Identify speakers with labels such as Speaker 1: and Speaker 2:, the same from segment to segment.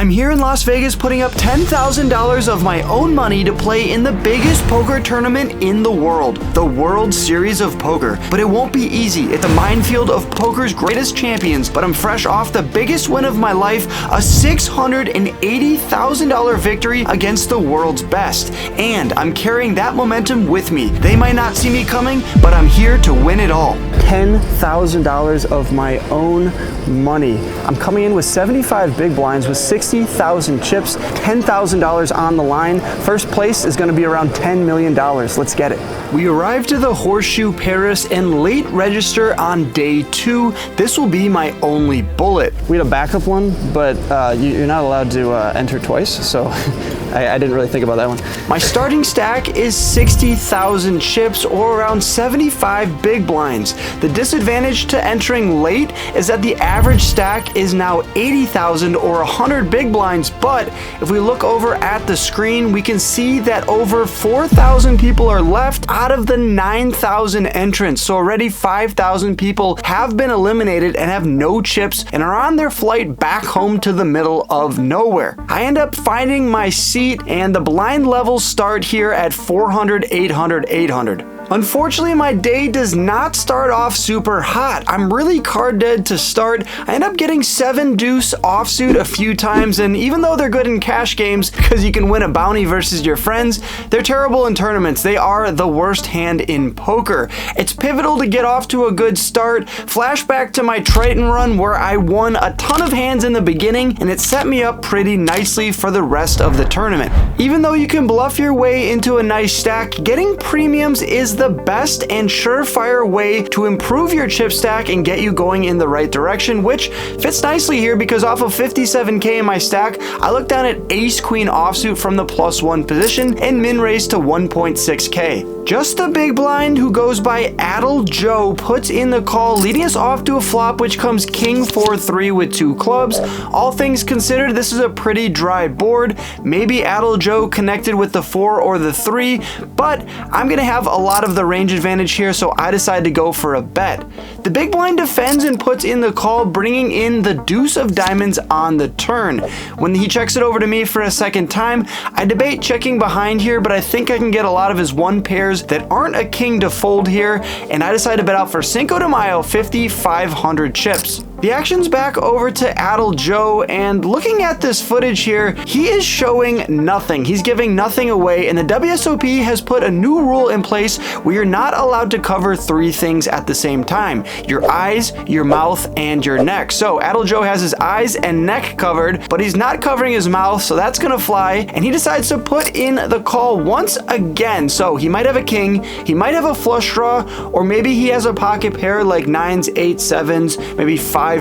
Speaker 1: I'm here in Las Vegas putting up $10,000 of my own money to play in the biggest poker tournament in the world, the World Series of Poker. But it won't be easy. It's a minefield of poker's greatest champions, but I'm fresh off the biggest win of my life, a $680,000 victory against the world's best. And I'm carrying that momentum with me. They might not see me coming, but I'm here to win it all. $10,000 of my own money. I'm coming in with 75 big blinds with 60,000 chips, $10,000 on the line. First place is going to be around $10 million. Let's get it. We arrived to the Horseshoe Paris and late register on day 2. This will be my only bullet. We had a backup one, but you're not allowed to enter twice, so I didn't really think about that one. My starting stack is 60,000 chips or around 75 big blinds. The disadvantage to entering late is that the average stack is now 80,000 or 100 big blinds, but if we look over at the screen, we can see that over 4,000 people are left out of the 9,000 entrants. So already 5,000 people have been eliminated and have no chips and are on their flight back home to the middle of nowhere. I end up finding my seat and the blind levels start here at 400, 800, 800. Unfortunately, my day does not start off super hot. I'm really card dead to start. I end up getting 7 deuce offsuit a few times, and even though they're good in cash games because you can win a bounty versus your friends, they're terrible in tournaments. They are the worst hand in poker. It's pivotal to get off to a good start. Flashback to my Triton run where I won a ton of hands in the beginning, and it set me up pretty nicely for the rest of the tournament. Even though you can bluff your way into a nice stack, getting premiums is the best and surefire way to improve your chip stack and get you going in the right direction, which fits nicely here because off of 57k in my stack, I look down at ace queen offsuit from the +1 position and min raise to 1.6k. Just the big blind who goes by Adel Joe puts in the call, leading us off to a flop which comes king 4-3 with 2 clubs. All things considered, this is a pretty dry board. Maybe Adel Joe connected with the 4 or the 3, but I'm gonna have a lot of the range advantage here, so I decide to go for a bet. The big blind defends and puts in the call, bringing in the deuce of diamonds on the turn. When he checks it over to me for a second time, I debate checking behind here, but I think I can get a lot of his 1 pairs that aren't a king to fold here, and I decide to bet out for Cinco de Mayo 5,500 chips. The action's back over to Adel Joe, and looking at this footage here, he is showing nothing. He's giving nothing away, and the WSOP has put a new rule in place where you're not allowed to cover 3 things at the same time: your eyes, your mouth, and your neck. So Adel Joe has his eyes and neck covered, but he's not covering his mouth, so that's gonna fly, and he decides to put in the call once again. So he might have a king, he might have a flush draw, or maybe he has a pocket pair like 9s, 8s, 7s, maybe 5-4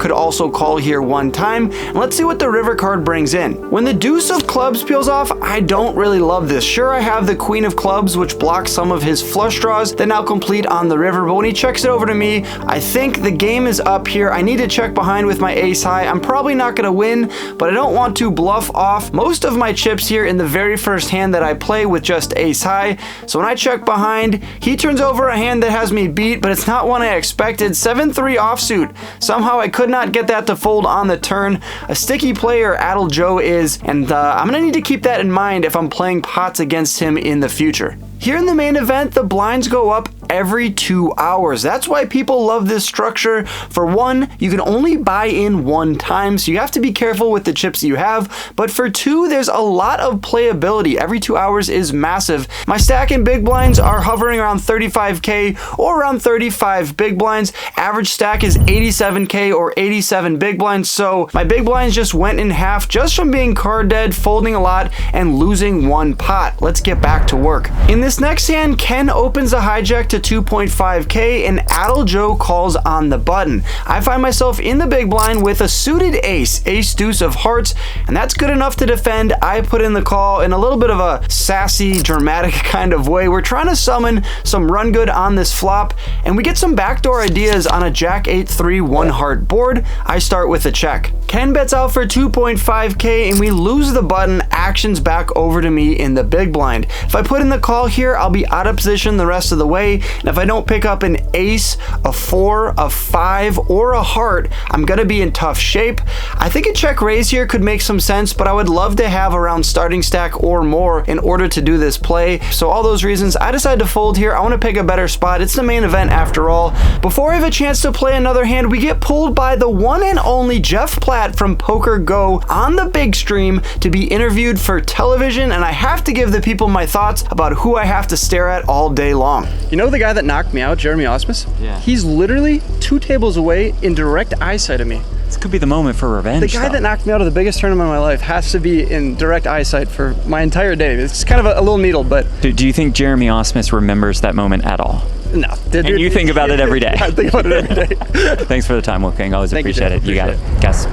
Speaker 1: could also call here one time. And let's see what the river card brings in. When the deuce of clubs peels off, I don't really love this. Sure, I have the queen of clubs, which blocks some of his flush draws that now complete on the river, but when he checks it over to me, I think the game is up here. I need to check behind with my ace high. I'm probably not gonna win, but I don't want to bluff off most of my chips here in the very first hand that I play with just ace high. So when I check behind, he turns over a hand that has me beat, but it's not one I expected. 7-3 offsuit. Somehow I could not get that to fold on the turn. A sticky player Adel Joe is, and I'm gonna need to keep that in mind if I'm playing pots against him in the future. Here in the main event, the blinds go up every 2 hours. That's why people love this structure. For one, you can only buy in 1 time, so you have to be careful with the chips that you have. But for 2, there's a lot of playability. Every 2 hours is massive. My stack in big blinds are hovering around 35k or around 35 big blinds. Average stack is 87k or 87 big blinds. So my big blinds just went in half just from being card dead, folding a lot, and losing 1 pot. Let's get back to work. In this next hand, Ken opens a hijack to 2.5k and Adel Joe calls on the button. I find myself in the big blind with a suited ace, ace deuce of hearts, and that's good enough to defend. I put in the call in a little bit of a sassy, dramatic kind of way. We're trying to summon some run good on this flop, and we get some backdoor ideas on a jack 8-3 1 heart board. I start with a check. Ken bets out for 2.5k and we lose the button. Actions back over to me in the big blind. If I put in the call here, I'll be out of position the rest of the way, and if I don't pick up an ace, a 4, a 5, or a heart, I'm gonna be in tough shape. I think a check raise here could make some sense, but I would love to have around starting stack or more in order to do this play. So all those reasons, I decided to fold here. I want to pick a better spot. It's the main event after all. Before I have a chance to play another hand, we get pulled by the one and only Jeff Platt from Poker Go on the big stream to be interviewed for television, and I have to give the people my thoughts about who I have to stare at all day long. You know the guy that knocked me out, Jeremy Osmus?
Speaker 2: Yeah.
Speaker 1: He's literally 2 tables away in direct eyesight of me.
Speaker 2: This could be the moment for revenge.
Speaker 1: The guy that knocked me out of the biggest tournament of my life has to be in direct eyesight for my entire day. It's kind of a little needle, but...
Speaker 2: Do you think Jeremy Osmus remembers that moment at all?
Speaker 1: No.
Speaker 2: And you think about it every day?
Speaker 1: I think about it every day.
Speaker 2: Thanks for the time, Wolfgang. Always appreciate it. You got it. Guess.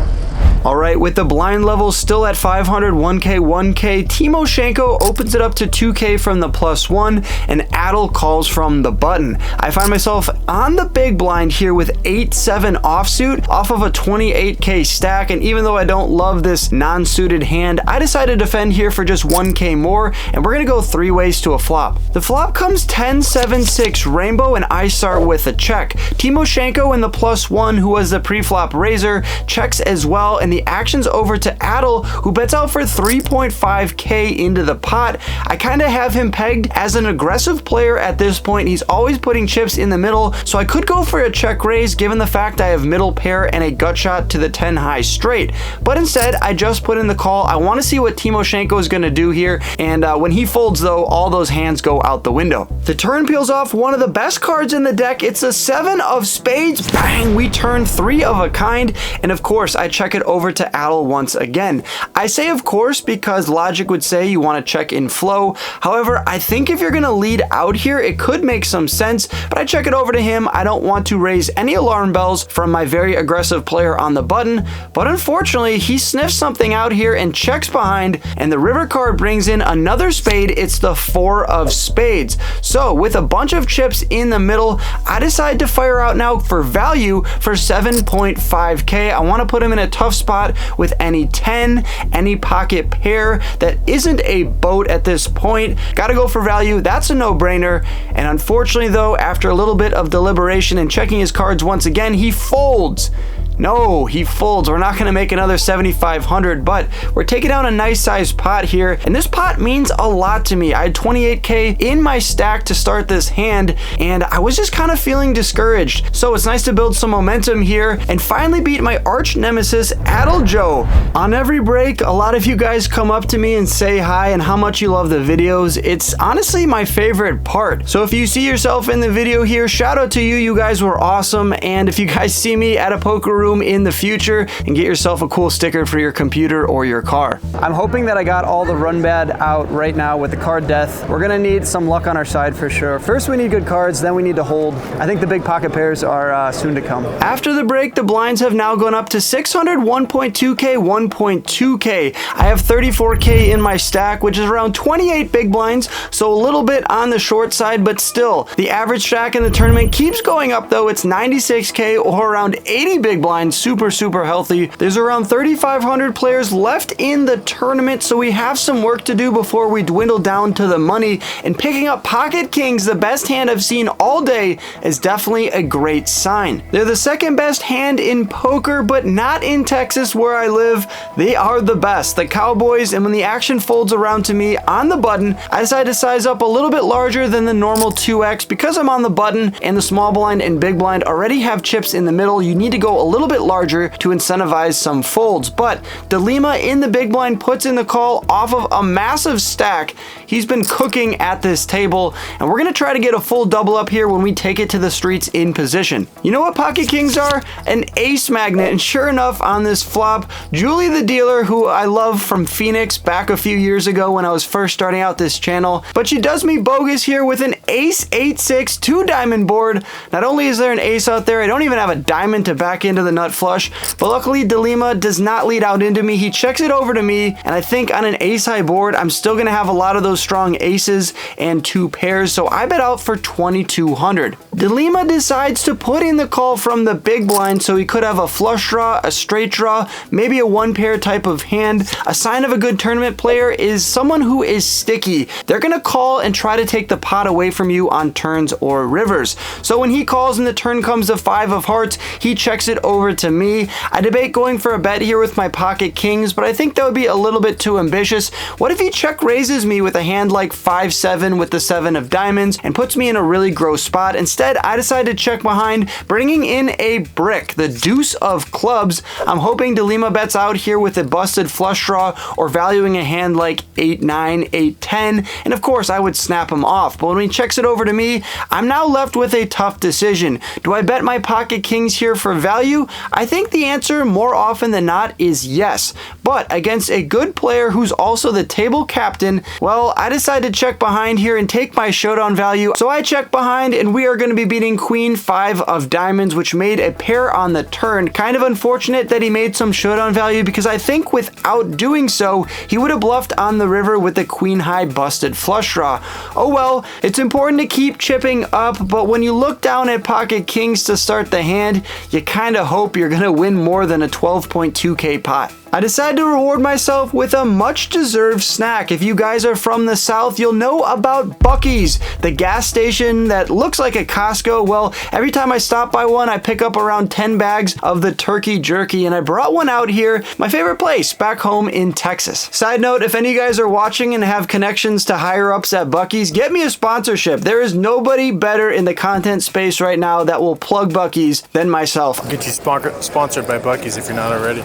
Speaker 1: All right, with the blind level still at 500, 1K, 1K, Timoshenko opens it up to 2K from the +1, and Adel calls from the button. I find myself on the big blind here with 8-7 offsuit off of a 28K stack, and even though I don't love this non-suited hand, I decided to defend here for just 1K more, and we're gonna go 3 ways to a flop. The flop comes 10-7-6 rainbow, and I start with a check. Timoshenko in the +1, who was the pre-flop raiser, checks as well, and the action's over to Adel, who bets out for 3.5K into the pot. I kind of have him pegged as an aggressive player at this point. He's always putting chips in the middle, so I could go for a check raise given the fact I have middle pair and a gut shot to the 10 high straight. But instead, I just put in the call. I want to see what Timoshenko is going to do here, and when he folds though, all those hands go out the window. The turn peels off one of the best cards in the deck. It's a 7 of spades. Bang! We turn 3 of a kind, and of course, I check it over to Adel once again. I say of course because logic would say you want to check in flow. However, I think if you're going to lead out here, it could make some sense, but I check it over to him. I don't want to raise any alarm bells from my very aggressive player on the button, but unfortunately, he sniffs something out here and checks behind, and the river card brings in another spade. It's the 4 of spades. So with a bunch of chips in the middle, I decide to fire out now for value for 7.5K. I want to put him in a tough spot with any 10, any pocket pair that isn't a boat at this point. Gotta go for value. That's a no-brainer. And unfortunately though, after a little bit of deliberation and checking his cards once again, he folds. No, he folds. We're not going to make another 7,500, but we're taking down a nice sized pot here, and this pot means a lot to me. I had 28K in my stack to start this hand, and I was just kind of feeling discouraged. So it's nice to build some momentum here and finally beat my arch nemesis, Adel Joe. On every break, a lot of you guys come up to me and say hi and how much you love the videos. It's honestly my favorite part. So if you see yourself in the video here, shout out to you. You guys were awesome. And if you guys see me at a poker room in the future, and get yourself a cool sticker for your computer or your car. I'm hoping that I got all the run bad out right now with the card death. We're gonna need some luck on our side for sure. First we need good cards, then we need to hold. I think the big pocket pairs are soon to come. After the break, the blinds have now gone up to 600, 1.2K, 1.2K. I have 34K in my stack, which is around 28 big blinds, so a little bit on the short side, but still. The average stack in the tournament keeps going up though. It's 96K or around 80 big blinds. Super healthy. There's around 3,500 players left in the tournament, so we have some work to do before we dwindle down to the money, and picking up pocket kings, the best hand I've seen all day, is definitely a great sign. They're the second best hand in poker, but not in Texas where I live. They are the best, the Cowboys, and when the action folds around to me on the button, I decide to size up a little bit larger than the normal 2x because I'm on the button and the small blind and big blind already have chips in the middle. You need to go a little bit larger to incentivize some folds, but DeLima in the big blind puts in the call off of a massive stack. He's been cooking at this table, and we're gonna try to get a full double up here when we take it to the streets in position. You know what pocket kings are? An ace magnet, and sure enough on this flop, Julie the dealer, who I love from Phoenix back a few years ago when I was first starting out this channel, but she does me bogus here with an ace 8-6 2 diamond board. Not only is there an ace out there, I don't even have a diamond to back into the nut flush, but luckily DeLima does not lead out into me. He checks it over to me, and I think on an ace high board, I'm still gonna have a lot of those strong aces and 2 pairs, so I bet out for 2,200. DeLima decides to put in the call from the big blind, so he could have a flush draw, a straight draw, maybe a 1 pair type of hand. A sign of a good tournament player is someone who is sticky. They're gonna call and try to take the pot away from you on turns or rivers. So when he calls and the turn comes to 5 of hearts, he checks it over to me. I debate going for a bet here with my pocket kings, but I think that would be a little bit too ambitious. What if he check raises me with a hand like 5-7 with the 7 of diamonds and puts me in a really gross spot? Instead, I decide to check behind, bringing in a brick, the deuce of clubs. I'm hoping DeLima bets out here with a busted flush draw or valuing a hand like 8-9, 8-10, and of course I would snap him off. But when he checks it over to me, I'm now left with a tough decision. Do I bet my pocket kings here for value? I think the answer more often than not is yes. But against a good player who's also the table captain, well, I decide to check behind here and take my showdown value. So I check behind and we are going to be beating queen 5 of diamonds, which made a pair on the turn. Kind of unfortunate that he made some showdown value because I think without doing so, he would have bluffed on the river with the queen high busted flush draw. Oh well, it's important to keep chipping up, but when you look down at pocket kings to start the hand, you kind of hope you're going to win more than a 12.2k pot. I decided to reward myself with a much-deserved snack. If you guys are from the South, you'll know about Buckee's, the gas station that looks like a Costco. Well, every time I stop by one, I pick up around 10 bags of the turkey jerky, and I brought one out here, my favorite place, back home in Texas. Side note, if any of you guys are watching and have connections to higher-ups at Buckee's, get me a sponsorship. There is nobody better in the content space right now that will plug Buckee's than myself.
Speaker 3: I'll get you sponsored by Buckee's if you're not already.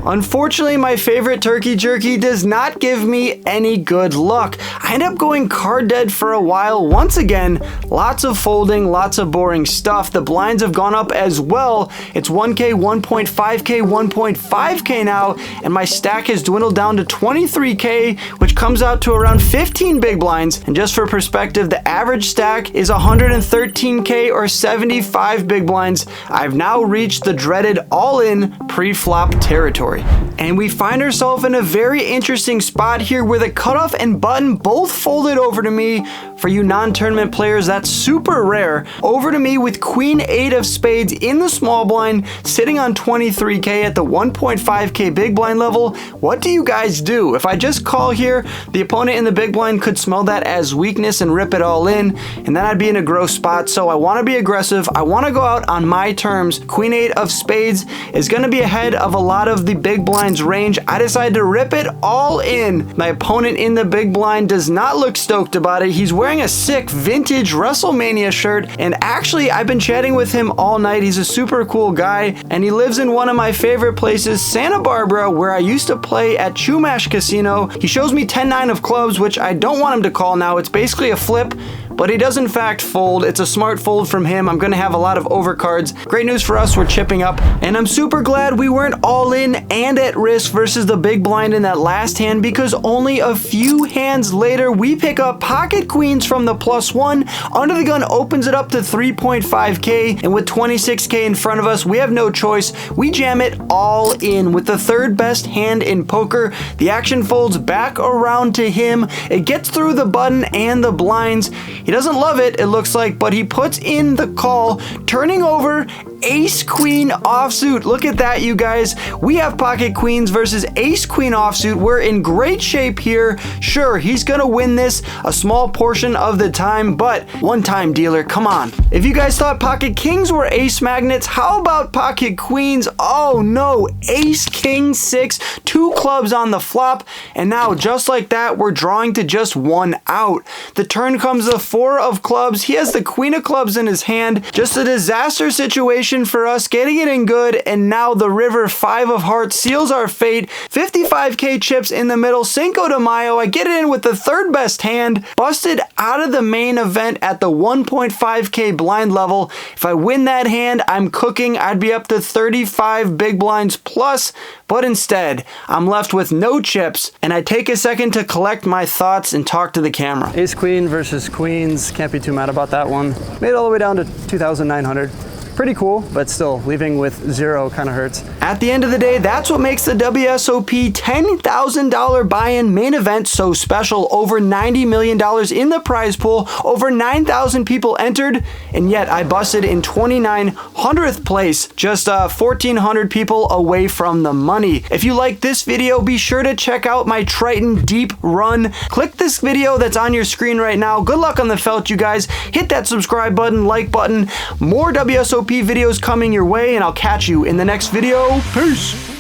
Speaker 1: Unfortunately, my favorite turkey jerky does not give me any good luck. I end up going card dead for a while. Once again, lots of folding, lots of boring stuff. The blinds have gone up as well. It's 1K, 1.5K, 1.5K now, and my stack has dwindled down to 23K, which comes out to around 15 big blinds. And just for perspective, the average stack is 113K or 75 big blinds. I've now reached the dreaded all-in pre-flop territory. And we find ourselves in a very interesting spot here where the cutoff and button both folded over to me. For you non-tournament players, that's super rare. Over to me with queen 8 of spades in the small blind, sitting on 23K at the 1.5K big blind level. What do you guys do? If I just call here, the opponent in the big blind could smell that as weakness and rip it all in, and then I'd be in a gross spot. So I want to be aggressive. I want to go out on my terms. Queen 8 of spades is going to be ahead of a lot of the big blind's range. I decided to rip it all in. My opponent in the big blind does not look stoked about it. He's wearing a sick vintage WrestleMania shirt, and actually I've been chatting with him all night. He's a super cool guy, and he lives in one of my favorite places, Santa Barbara, where I used to play at Chumash Casino. He shows me 10-9 of clubs, which I don't want him to call now. It's basically a flip, but he does in fact fold. It's a smart fold from him. I'm going to have a lot of overcards. Great news for us, we're chipping up, and I'm super glad we weren't all in and at risk versus the big blind in that last hand, because only a few hands later we pick up pocket queens from the +1. Under the gun opens it up to 3.5K, and with 26K in front of us, we have no choice. We jam it all in with the third best hand in poker. The action folds back around to him. It gets through the button and the blinds. He doesn't love it, it looks like, but he puts in the call, turning over ace queen offsuit. Look at that, you guys. We have pocket queens versus ace queen offsuit. We're in great shape here. Sure, he's gonna win this a small portion of the time, but one time dealer, come on. If you guys thought pocket kings were ace magnets, how about pocket queens? Oh no, ace king 6, 2 clubs on the flop, and now just like that, we're drawing to just 1 out. The turn comes the 4 of clubs. He has the queen of clubs in his hand. Just a disaster situation for us, getting it in good, and now the river 5 of hearts seals our fate. 55K chips in the middle, Cinco de Mayo. I get it in with the third best hand, busted out of the main event at the 1.5K blind level. If I win that hand, I'm cooking. I'd be up to 35 big blinds plus, but instead, I'm left with no chips, and I take a second to collect my thoughts and talk to the camera.
Speaker 4: Ace queen versus queens, can't be too mad about that one. Made it all the way down to 2,900.
Speaker 1: pretty cool, but still, leaving with 0 kind of hurts. At the end of the day, that's what makes the WSOP $10,000 buy-in main event so special. Over $90 million in the prize pool, over 9,000 people entered, and yet I busted in 2900th place, just 1,400 people away from the money. If you like this video, be sure to check out my Triton Deep Run. Click this video that's on your screen right now. Good luck on the felt, you guys. Hit that subscribe button, like button. More WSOP videos coming your way, and I'll catch you in the next video. Peace!